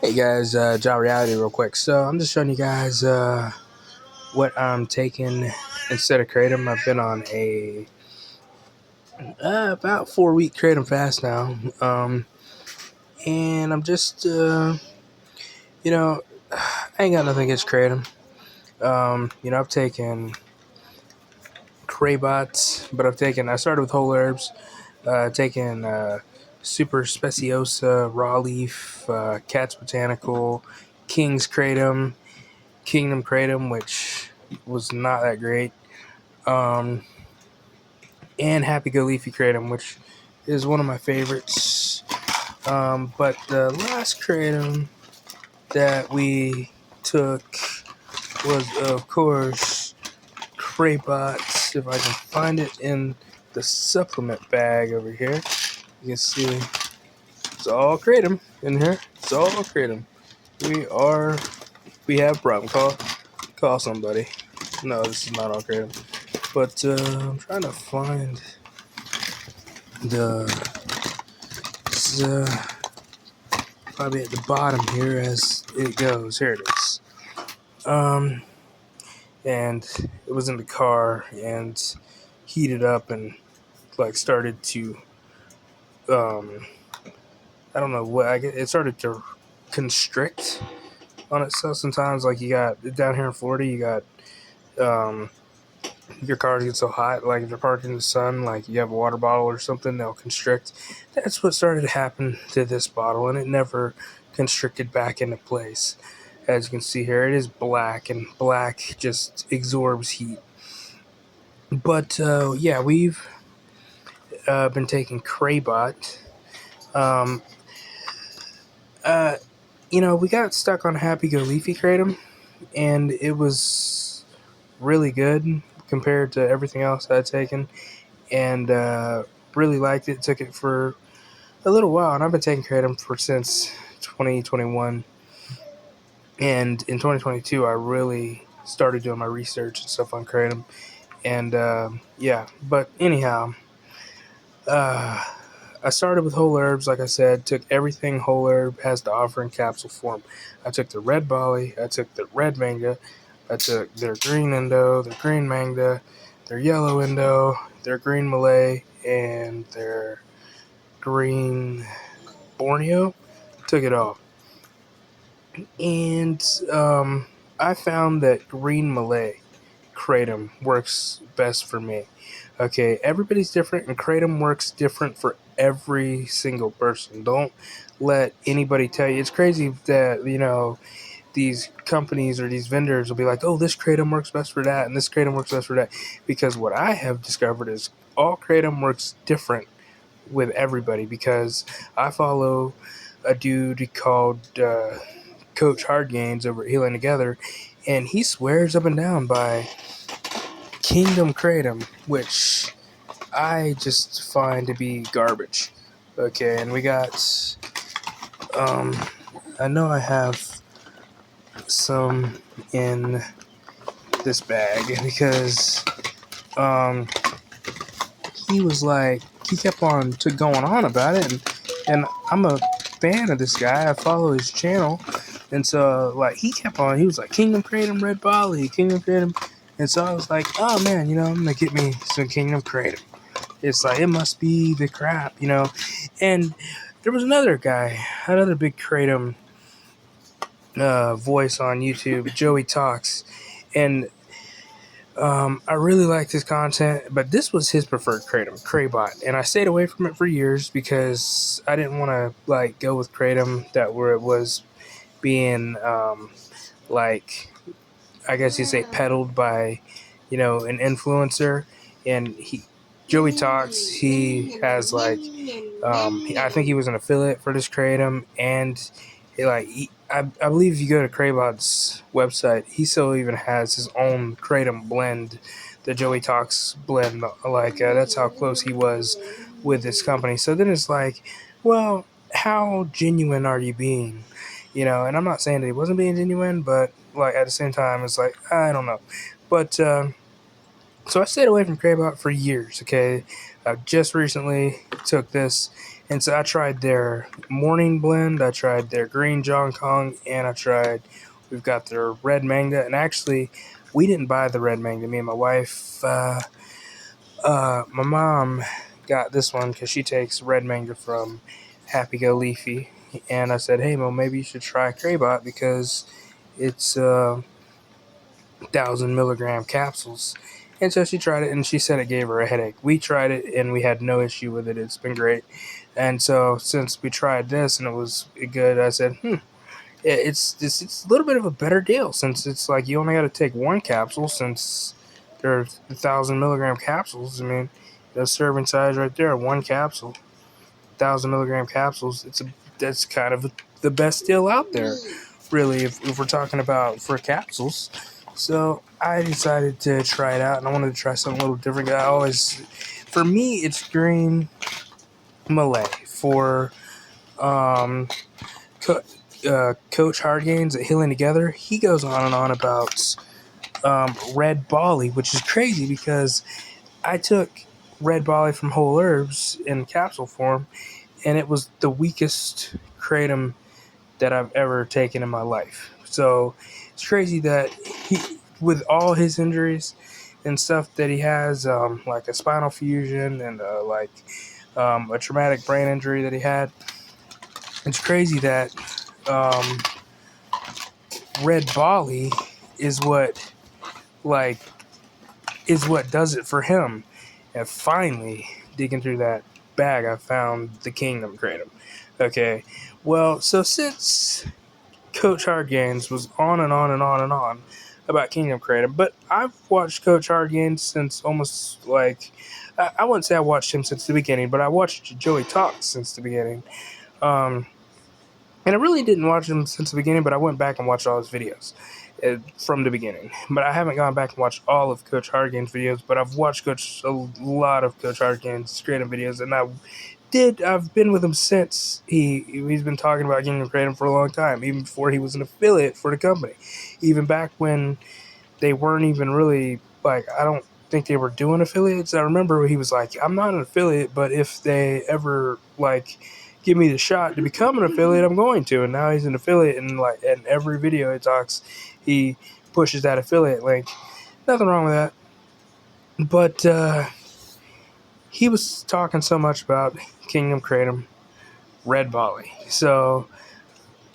Hey guys, Job Reality real quick. So I'm just showing you guys what I'm taking instead of Kratom. I've been on a about 4 week Kratom fast now, and I'm just you know I ain't got nothing against Kratom. I've taken Craybots, but I started with whole herbs. Taken Super Speciosa, Raw Leaf, Cat's Botanical, King's Kratom, Kingdom Kratom, which was not that great, um, and Happy Go Leafy Kratom, which is one of my favorites. But the last Kratom that we took was, of course, Craybots. If I can find it in the supplement bag over here, you can see it's all Kratom in here. It's all Kratom. We have a problem. Call somebody. No, this is not all Kratom. But I'm trying to find it's, probably at the bottom here as it goes. Here it is. And it was in the car and heated up and started to I don't know what it started to constrict on itself. Sometimes you got down here in Florida, you got your car gets so hot, if you're parked in the sun, you have a water bottle or something, they'll constrict. That's what started to happen to this bottle, and it never constricted back into place. As you can see here, it is black, and black just absorbs heat. But we've been taking Craybot. Um, we got stuck on Happy Go Leafy Kratom, and it was really good compared to everything else I'd taken, and really liked it. Took it for a little while, and I've been taking Kratom since 2021. And in 2022, I really started doing my research and stuff on Kratom. And but anyhow, I started with whole herbs, like I said, took everything whole herb has to offer in capsule form. I took the red Bali, I took the red manga, I took their green Indo, their green manga, their yellow Indo, their green Malay, and their green Borneo. Took it all. And I found that green Malay Kratom works best for me. Okay, everybody's different, and Kratom works different for every single person. Don't let anybody tell you. It's crazy that, these companies or these vendors will be like, oh, this Kratom works best for that, and this Kratom works best for that. Because what I have discovered is all Kratom works different with everybody, because I follow a dude called Coach Hardgains over at Healing Together, and he swears up and down by Kingdom Kratom, which I just find to be garbage. Okay, and we got, I know I have some in this bag because, he kept on going on about it, and I'm a fan of this guy. I follow his channel, and so he was like Kingdom Kratom Red Bali, Kingdom Kratom, and so I was like, oh man, I'm gonna get me some Kingdom Kratom. It's it must be the crap, And there was another guy, another big Kratom voice on YouTube, Joey Talks, and I really liked his content, but this was his preferred Kratom, Craybot, and I stayed away from it for years because I didn't want to go with Kratom where it was being I guess you say peddled by an influencer, and Joey Talks, he has I think he was an affiliate for this Kratom, and I believe if you go to Kraybot's website, he still even has his own Kratom blend, the Joey Talks blend. That's how close he was with this company. So then it's well, how genuine are you being? And I'm not saying that he wasn't being genuine, but at the same time, it's I don't know. But so I stayed away from Kraybot for years. Okay, I just recently took this, And so I tried their morning blend, I tried their green Jong Kong, and we've got their red manga. And actually, we didn't buy the red manga. Me and my wife, my mom got this one because she takes red manga from Happy Go Leafy. And I said, hey, Mo, maybe you should try Kraybot because it's 1,000 milligram capsules. And so she tried it and she said it gave her a headache. We tried it and we had no issue with it. It's been great. And so since we tried this and it was good, I said, it's a little bit of a better deal since it's like you only got to take one capsule since there are 1,000 milligram capsules. I mean, the serving size right there, one capsule, 1,000 milligram capsules. That's kind of the best deal out there, really, if we're talking about for capsules. So I decided to try it out, and I wanted to try something a little different. For me, it's green Malay. For um, Coach Hardgains at Healing Together, he goes on and on about red Bali, which is crazy because I took red Bali from Whole Herbs in capsule form, and it was the weakest kratom that I've ever taken in my life. So it's crazy that with all his injuries and stuff that he has, like a spinal fusion and a traumatic brain injury that he had, it's crazy that um, red Bali is what like is what does it for him. And finally, digging through that bag, I found the Kingdom Kratom. Okay, well, so since Coach Hardgains was on and on and on and on about Kingdom Kratom, but I've watched Coach Hardgains since almost I wouldn't say I watched him since the beginning, but I watched Joey Talks since the beginning. Um, and I really didn't watch him since the beginning, but I went back and watched all his videos from the beginning. But I haven't gone back and watched all of Coach Hardgain's videos, but I've watched a lot of Coach Hardgain's Kratom videos, and I've been with him since he's been talking about Kingdom Kratom for a long time, even before he was an affiliate for the company. Even back when they weren't even really, like, I don't think they were doing affiliates. I remember he was like, I'm not an affiliate, but if they ever, like, give me the shot to become an affiliate, I'm going to. And now he's an affiliate, and, like, in every video he pushes that affiliate link. Nothing wrong with that. But he was talking so much about Kingdom Kratom, Red Bali. So,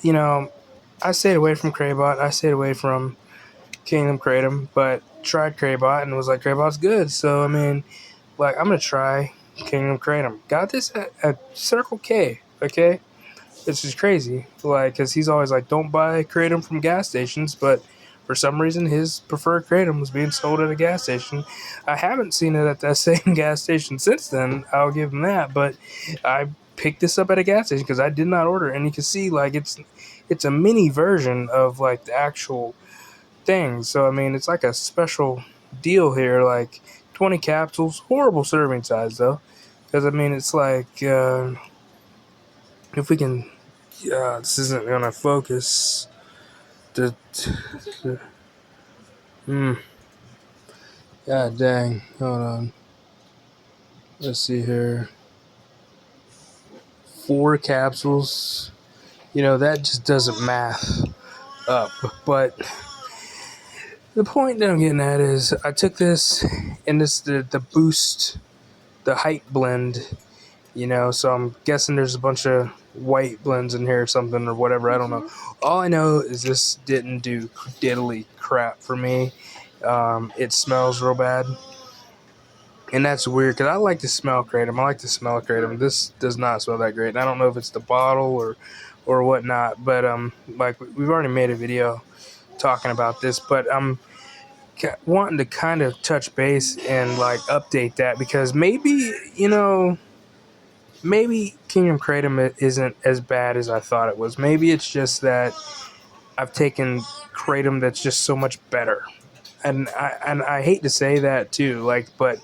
I stayed away from Kraybot. I stayed away from Kingdom Kratom, but tried Kraybot and was like, Kraybot's good. So, I mean, like, I'm going to try Kingdom Kratom. Got this at Circle K, okay? This is crazy. Like, because he's always like, don't buy Kratom from gas stations, but for some reason, his preferred Kratom was being sold at a gas station. I haven't seen it at that same gas station since then. I'll give him that, but I picked this up at a gas station because I did not order it. And you can see, like, it's a mini version of, like, the actual thing. So, I mean, it's like a special deal here, like 20 capsules. Horrible serving size, though. Because, I mean, it's like, if we can, this isn't going to focus. God dang. Hold on. Let's see here. 4 capsules. That just doesn't math up. But the point that I'm getting at is I took this, and the boost, the height blend, so I'm guessing there's a bunch of white blends in here or something or whatever. I don't know. All I know is this didn't do diddly crap for me. It smells real bad. And that's weird because I like to smell Kratom. I like to smell Kratom. This does not smell that great. And I don't know if it's the bottle or whatnot. But like we've already made a video talking about this. But I'm wanting to kind of touch base and like update that because maybe Kingdom Kratom isn't as bad as I thought it was. Maybe it's just that I've taken Kratom that's just so much better. And I hate to say that too, like, but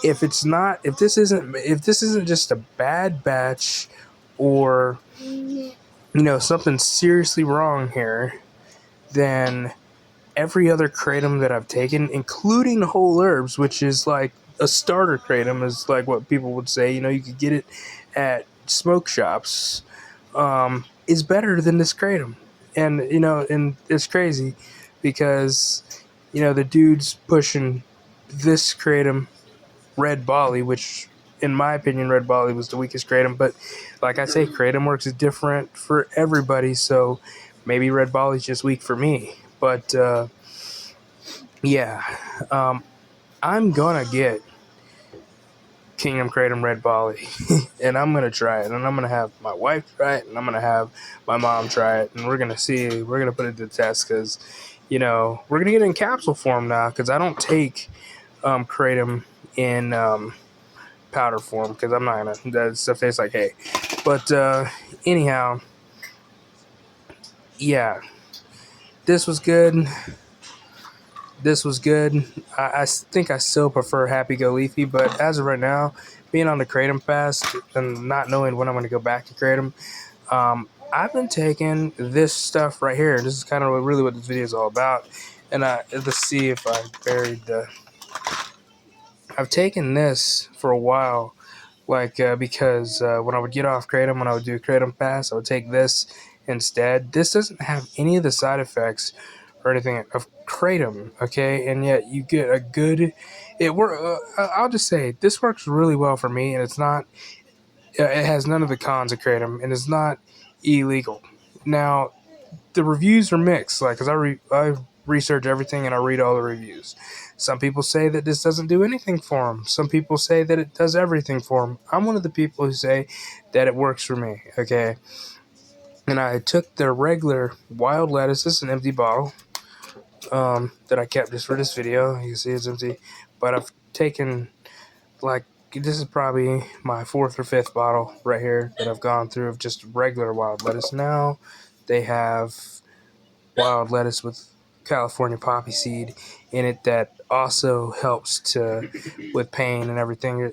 if this isn't just a bad batch or something seriously wrong here, then every other kratom that I've taken, including Whole Herbs, which is like a starter kratom, is like what people would say. You could get it at smoke shops is better than this kratom. And and it's crazy because the dude's pushing this kratom, Red Bali, which in my opinion Red Bali was the weakest kratom. But like I say, kratom works different for everybody, so maybe Red Bali's just weak for me. But yeah, um, I'm gonna get Kingdom Kratom Red Bali, and I'm gonna try it, and I'm gonna have my wife try it, and I'm gonna have my mom try it, and we're gonna see. We're gonna put it to the test because, we're gonna get it in capsule form now because I don't take Kratom in powder form because I'm not gonna. That stuff tastes like hay. But anyhow, yeah, this was good. This was good. I think I still prefer Happy Go Leafy, but as of right now, being on the Kratom fast and not knowing when I'm going to go back to Kratom, I've been taking this stuff right here. This is kind of really what this video is all about. And let's see if I buried the. I've taken this for a while, like because when I would get off Kratom, when I would do Kratom fast, I would take this instead. This doesn't have any of the side effects or anything of Kratom, okay, and yet you get a good. I'll just say this works really well for me, and it's not. It has none of the cons of Kratom, and it's not illegal. Now, the reviews are mixed, like, because I research everything and I read all the reviews. Some people say that this doesn't do anything for them. Some people say that it does everything for them. I'm one of the people who say that it works for me, okay? And I took the regular wild lettuce. This is an empty bottle that I kept just for this video. You can see it's empty. But I've taken, like, this is probably my fourth or fifth bottle right here that I've gone through of just regular wild lettuce. Now they have wild lettuce with California poppy seed in it that also helps with pain and everything.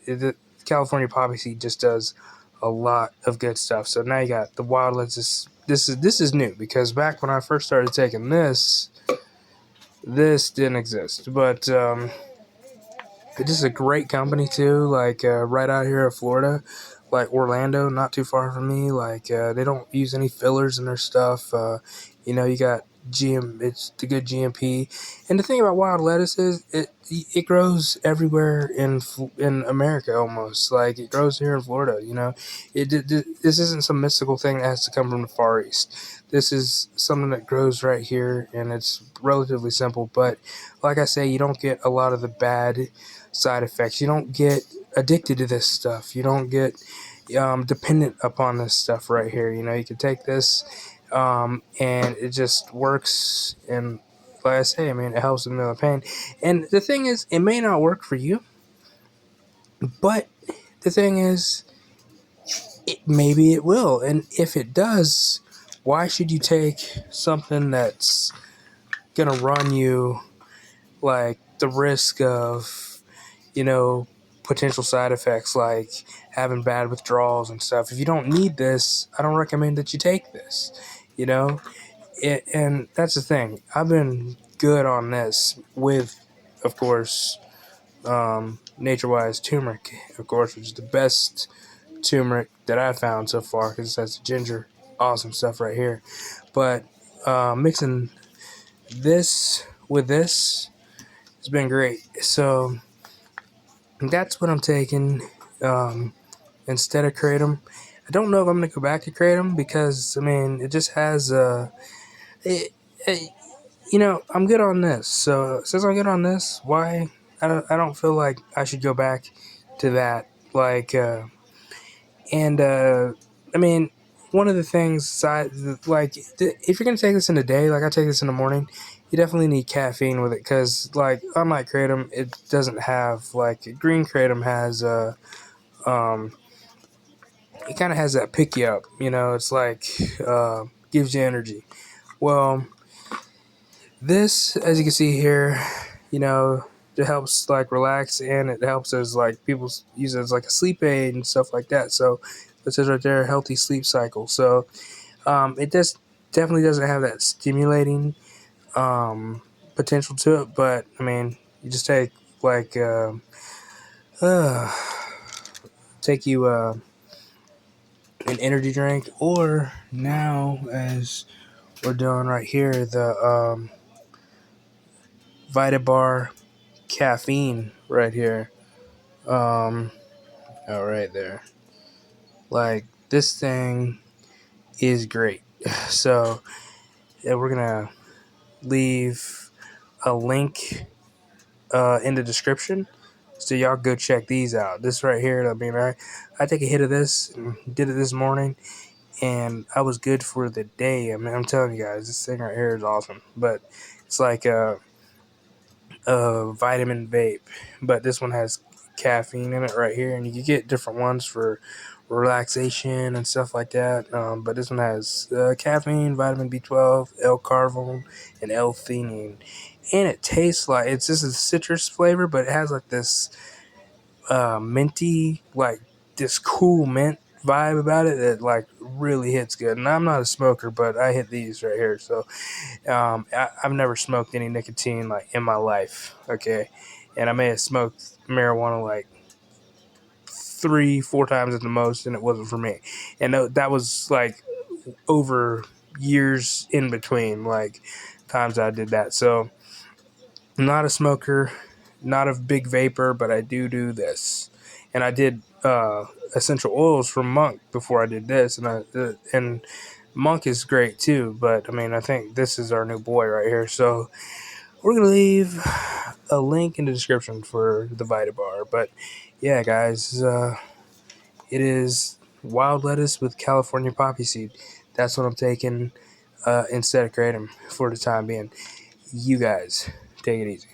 California poppy seed just does a lot of good stuff. So now you got the wild lettuce. This is new because back when I first started taking this didn't exist. But this is a great company too. Like right out here in Florida, like Orlando, not too far from me. Like they don't use any fillers in their stuff. You got it's the good GMP. And the thing about wild lettuce is it grows everywhere in America almost. Like it grows here in Florida. This isn't some mystical thing that has to come from the Far East. This is something that grows right here, and it's relatively simple. But like I say, you don't get a lot of the bad side effects. You don't get addicted to this stuff. You don't get dependent upon this stuff right here. You can take this and it just works. And like I say, I mean, it helps with the pain. And the thing is, it may not work for you, but the thing is, maybe it will. And if it does, why should you take something that's gonna run you like the risk of potential side effects like having bad withdrawals and stuff? If you don't need this, I don't recommend that you take this. And that's the thing. I've been good on this with, of course, Nature Wise turmeric, of course, which is the best turmeric that I've found so far because it has ginger. Awesome stuff right here. But mixing this with this has been great. So that's what I'm taking instead of Kratom. I don't know if I'm going to go back to Kratom because, I mean, it just has it, it, I'm good on this. So since I'm good on this, why I don't feel like I should go back to that. Like, and I mean, one of the things if you're gonna take this in the day, like I take this in the morning, you definitely need caffeine with it because, like, unlike Kratom, it doesn't have like green Kratom has um, it kind of has that pick you up. It's like gives you energy. Well, this, as you can see here, it helps like relax, and it helps as like people use it as like a sleep aid and stuff like that. So it says right there, healthy sleep cycle. So it definitely doesn't have that stimulating potential to it, but I mean, you just take like take you an energy drink, or now, as we're doing right here, the Vitabar caffeine right here. Oh, right there. Like, this thing is great. So, yeah, we're gonna leave a link in the description, so y'all go check these out. This right here, I mean, I take a hit of this and did it this morning, and I was good for the day. I mean, I'm telling you guys, this thing right here is awesome. But it's like a vitamin vape, but this one has caffeine in it right here, and you can get different ones for relaxation and stuff like that. But this one has caffeine, vitamin B12, L-carnitine, and L-theanine, and it tastes like it's just a citrus flavor, but it has like this minty, like this cool mint vibe about it that like really hits good. And I'm not a smoker, but I hit these right here. So I've never smoked any nicotine like in my life. Okay, and I may have smoked marijuana like 3-4 times at the most, and it wasn't for me. And that was like over years in between, like times I did that. So I'm not a smoker, not a big vapor, but I do this. And I did essential oils from Monk before I did this, and Monk is great too. But I mean, I think this is our new boy right here. So we're gonna leave a link in the description for the Vitabar. But yeah, guys, it is wild lettuce with California poppy seed. That's what I'm taking instead of kratom for the time being. You guys take it easy.